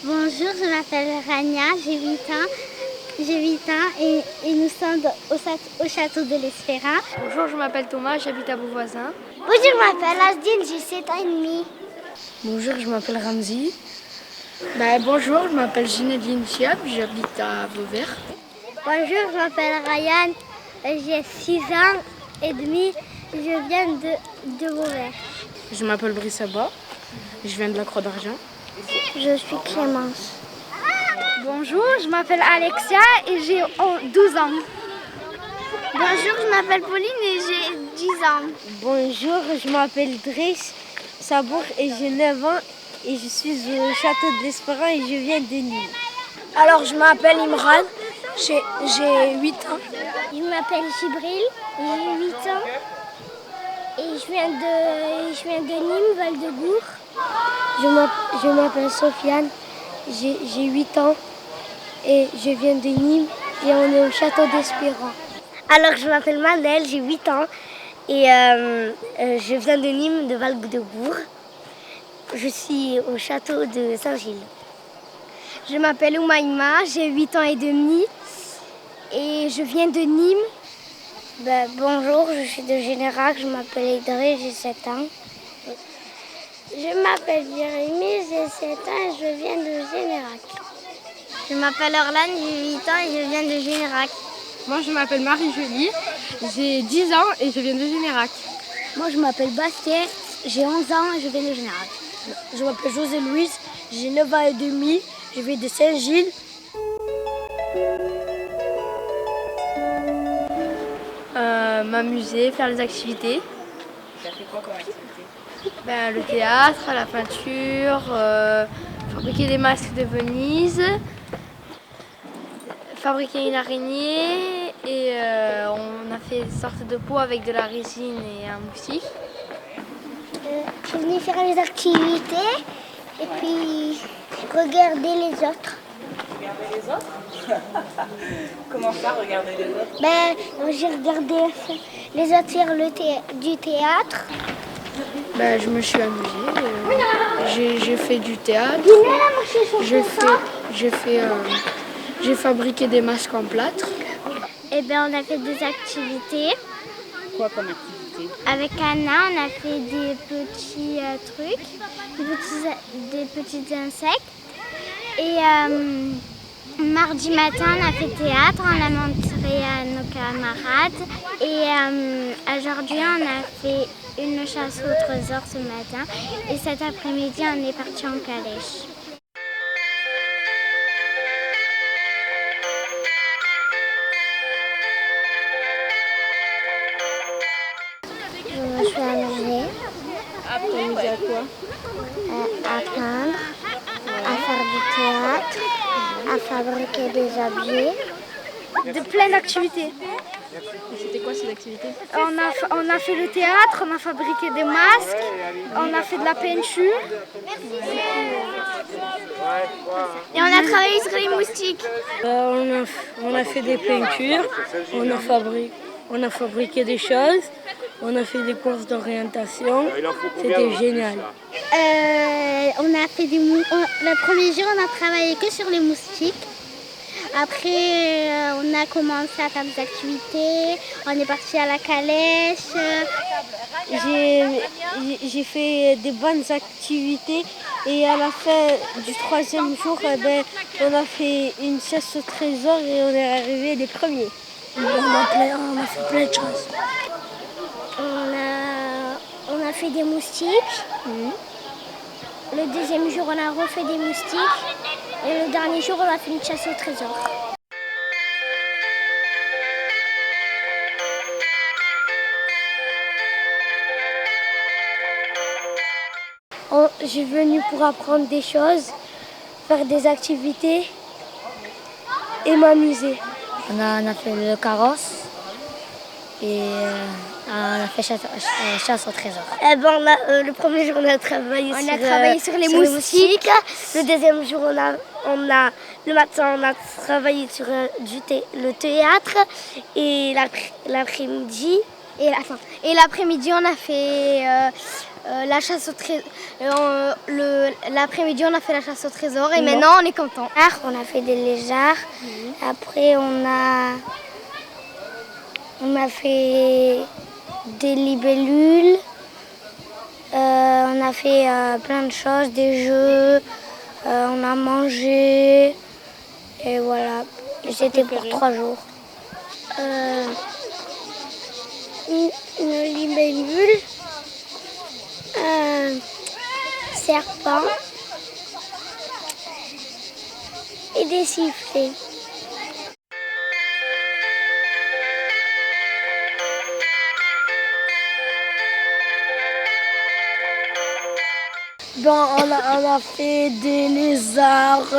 Bonjour, je m'appelle Rania, j'ai 8 ans et nous sommes au château de l'Espéra. Bonjour, je m'appelle Thomas, j'habite à Beauvoisin. Bonjour, je m'appelle Asdine, j'ai 7 ans et demi. Bonjour, je m'appelle Ramzi. Bonjour, je m'appelle Zinedine Chiab, j'habite à Vauvert. Bonjour, je m'appelle Ryan, j'ai 6 ans et demi, je viens de Vauvert. Je m'appelle Brissaba, je viens de la Croix d'Argent. Je suis Clémence. Bonjour, je m'appelle Alexia et j'ai 12 ans. Bonjour, je m'appelle Pauline et j'ai 10 ans. Bonjour, je m'appelle Driss Sabour et j'ai 9 ans et je suis au château de l'Espéra et je viens de Nîmes. Alors, je m'appelle Imran, j'ai 8 ans. Je m'appelle Gibril, j'ai 8 ans et je viens de Nîmes, Val-de-Gour. Je m'appelle Sofiane, j'ai 8 ans et je viens de Nîmes et on est au château d'Espéra. Alors, je m'appelle Manel, j'ai 8 ans et je viens de Nîmes, de Val-de-Gour. Je suis au château de Saint-Gilles. Je m'appelle Oumaïma, j'ai 8 ans et demi et je viens de Nîmes. Bonjour, je suis de Générac, je m'appelle Idré, j'ai 7 ans. Je m'appelle Jérémy, j'ai 7 ans et je viens de Générac. Je m'appelle Orlane, j'ai 8 ans et je viens de Générac. Moi, je m'appelle Marie-Julie, j'ai 10 ans et je viens de Générac. Moi, je m'appelle Bastien, j'ai 11 ans et je viens de Générac. Je m'appelle José-Louise, j'ai 9 ans et demi, je viens de Saint-Gilles. M'amuser, faire des activités. Tu as fait quoi comme activité? Le théâtre, la peinture, fabriquer des masques de Venise, fabriquer une araignée et on a fait des sortes de pots avec de la résine et un moustique. Je suis venue faire les activités et puis regarder les autres. Regarder les autres? Comment ça, regarder les autres? J'ai regardé les autres faire du théâtre. Je me suis amusée, j'ai fait du théâtre, j'ai fabriqué des masques en plâtre. On a fait des activités. Quoi comme activité? Avec Anna, on a fait des petits trucs, des petits insectes. Et mardi matin, on a fait théâtre, on l'a montré à nos camarades. Et aujourd'hui, on a fait une chasse au trésor ce matin. Et cet après-midi, on est parti en calèche. Je me suis amusée. Amusé à quoi? À peindre, à faire du théâtre, à fabriquer des objets. De plein d'activités. C'était quoi ces activités? On a fait le théâtre, on a fabriqué des masques, on a fait de la peinture. Et on a travaillé sur les moustiques. On a fait des peintures, on a fabriqué des choses, on a fait des courses d'orientation, c'était génial. Le premier jour, on a travaillé que sur les moustiques. Après, on a commencé à faire des activités. On est parti à la calèche. J'ai fait des bonnes activités et à la fin du 3e jour, on a fait une chasse au trésor et on est arrivés les premiers. On a fait plein de choses. On a fait des moustiques. Le deuxième jour, on a refait des moustiques. Et le dernier jour, on a fait une chasse au trésor. Je suis venue pour apprendre des choses, faire des activités et m'amuser. On a fait le carrosse et on a fait chasse au trésor. Le premier jour, on a travaillé sur les moustiques. Le deuxième jour, le matin, on a travaillé sur le théâtre. Et l'après-midi... Et l'après-midi, on a fait la chasse au trésor. L'après-midi, on a fait la chasse au trésor et maintenant, on est content. On a fait des lézards. Après, on a fait des libellules. On a fait plein de choses, des jeux. On a mangé. Et voilà. Et c'était pour 3 jours. Une libellule. Serpent. Et des sifflets. On a fait des lézards,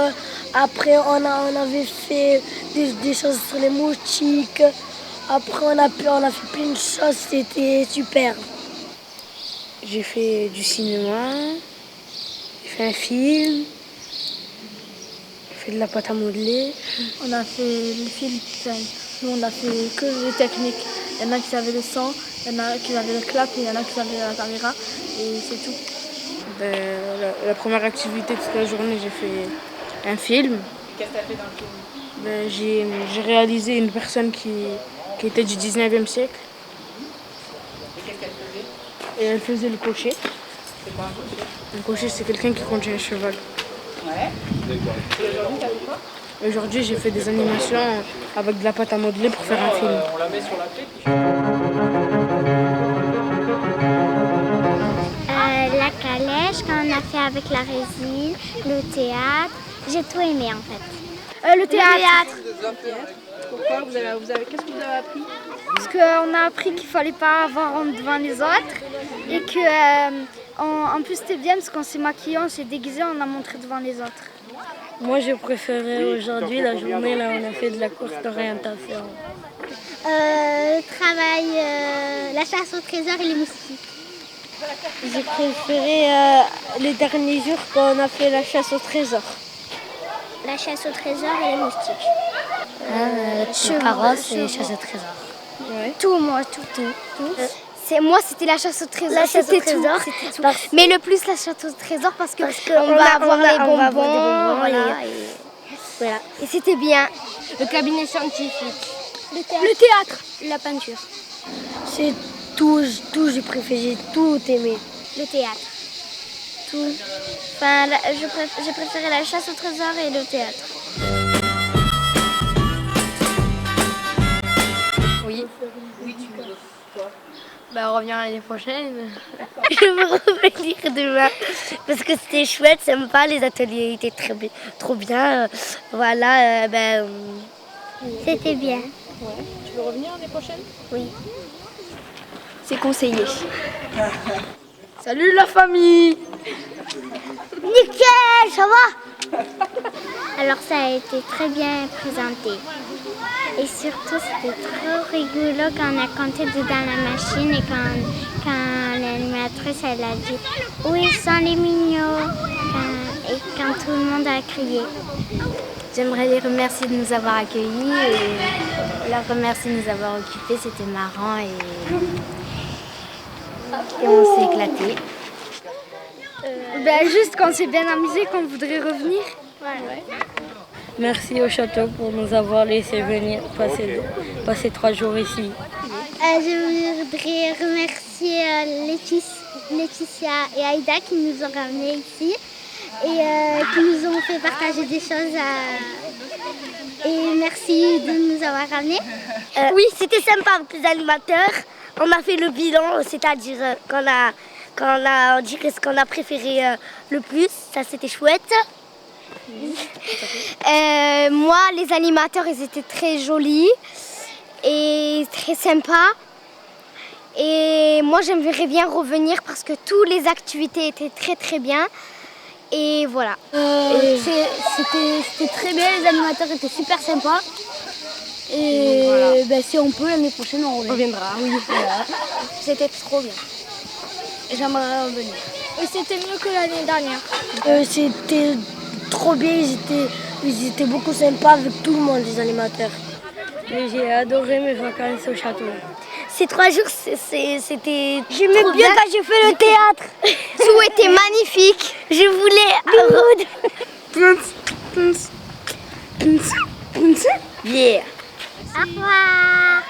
après on avait fait des choses sur les moustiques, après on a fait plein de choses, c'était super. J'ai fait du cinéma, j'ai fait un film, j'ai fait de la pâte à modeler. On a fait le film, nous on a fait que les techniques. Il y en a qui avaient le son, il y en a qui avaient le clap, et il y en a qui avaient la caméra, et c'est tout. La première activité de toute la journée, j'ai fait un film. Qu'est-ce que tu as fait dans le film? J'ai réalisé une personne qui était du 19e siècle. Et qu'est-ce qu'elle faisait? Et elle faisait le cocher. C'est quoi un cocher? Le cocher, c'est quelqu'un qui conduit un cheval. Ouais. Et aujourd'hui, tu as fait quoi? Aujourd'hui, j'ai fait des animations avec de la pâte à modeler pour faire un film. On la met sur la plaie. La calèche, quand on a fait avec la résine, le théâtre. J'ai tout aimé en fait. Le théâtre. Pourquoi qu'est-ce que vous avez appris? Parce qu'on a appris qu'il ne fallait pas avoir honte devant les autres. Et que, en plus, c'était bien parce qu'on s'est maquillé, on s'est déguisé, on a montré devant les autres. Moi j'ai préféré aujourd'hui la journée, là on a fait de la course d'orientation. Travail, la chasse au trésor et les moustiques. J'ai préféré les derniers jours quand on a fait la chasse au trésor. La chasse au trésor et les moustiques. Carrosse et chasse au trésor. Tout, moi, tout. Moi, c'était la chasse au trésor. C'était tout. Mais le plus la chasse au trésor parce qu'on va avoir les bonbons. Voilà. Et c'était bien. Le cabinet scientifique. Le théâtre. La peinture. C'est tout, j'ai préféré, j'ai tout aimé. Le théâtre. Tout. Enfin, j'ai préféré la chasse au trésor et le théâtre. Oui. Revenir l'année prochaine. Je veux revenir demain parce que c'était chouette, sympa, les ateliers étaient trop bien. Voilà, C'était bien. Ouais. Tu veux revenir l'année prochaine? Oui. C'est conseillé. Salut la famille! Nickel, ça va? Alors ça a été très bien présenté. Et surtout, c'était trop rigolo quand on a compté dans la machine et quand l'animatrice elle a dit « Où ils sont les mignons ?» et quand tout le monde a crié. J'aimerais les remercier de nous avoir accueillis et leur remercier de nous avoir occupés. C'était marrant et on s'est éclatés. Juste qu'on s'est bien amusé, qu'on voudrait revenir. Ouais. Merci au château pour nous avoir laissé venir passer 3 jours ici. Je voudrais remercier Laetitia et Aïda qui nous ont ramenés ici et qui nous ont fait partager des choses. Et merci de nous avoir ramenés. Oui, c'était sympa avec les animateurs. On a fait le bilan, c'est-à-dire qu'on a dit ce qu'on a préféré le plus. Ça, c'était chouette. Moi, les animateurs, ils étaient très jolis et très sympas. Et moi, j'aimerais bien revenir parce que toutes les activités étaient très très bien. Et voilà. C'était très bien, les animateurs étaient super sympas. Et si on peut, l'année prochaine, on reviendra. Oui, voilà. C'était trop bien. J'aimerais revenir. Et c'était mieux que l'année dernière. C'était trop bien, ils étaient beaucoup sympas avec tout le monde, les animateurs. J'ai adoré mes vacances au château. Ces 3 jours, c'était. J'aimais bien quand j'ai fait le théâtre. Tout était magnifique. Je voulais. Yeah. Au revoir.